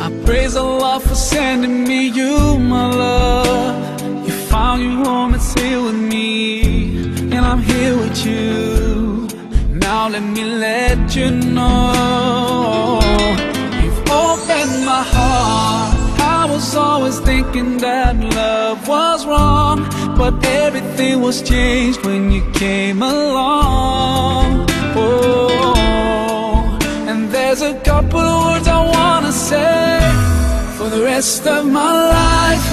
I praise Allah for sending me you, my love. You found your home, it's here with me, and I'm here with you. Now let me let you know, you've opened my heart. I was always thinking that love was wrong, but everything was changed when you came along. Oh, and there's a couple of words I wanna say. For the rest of my life,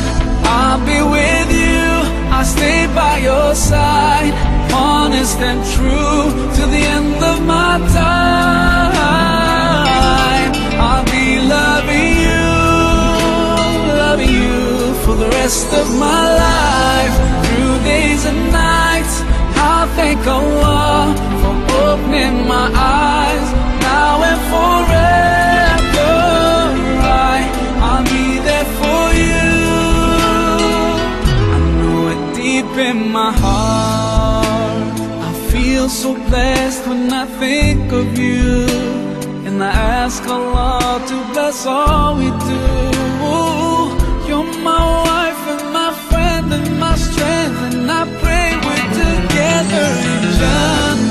I'll be with you, I'll stay by your side, honest and true to the end of my time. I'll be loving you for the rest of my life, through days and nights. I'll thank Allah for opening my eyes, now and forever. I'll be there for you. I know it deep in my heart. I feel so blessed when I think of you, and I ask Allah to bless all we do. You're my wife and my friend and my strength, and I pray we're together in Jannah.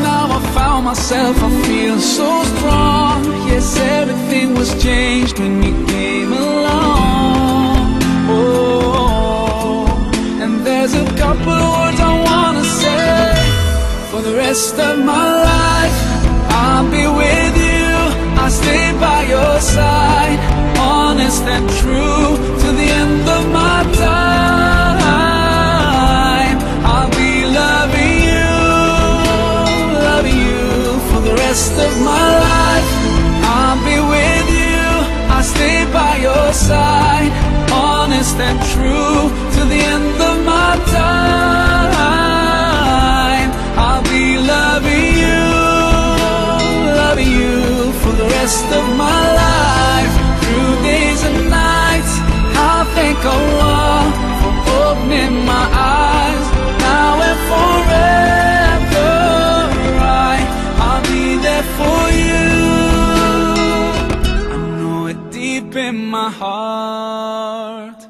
Now I found myself, I feel so strong. Yes, everything was changed when you came along. Oh, and there's a couple of words I wanna say. For the rest of my life, I'll be with you, I'll stay by your side, honest and true to the end of my time. I'll be loving you for the rest of my life. I'll be with you, I'll stay by your side, honest and true to the end of my time. I'll be loving you for the rest of my life, through days and nights. I'll thank Allah for opening my eyes, now and forever. I'll be there for you. I know it deep in my heart.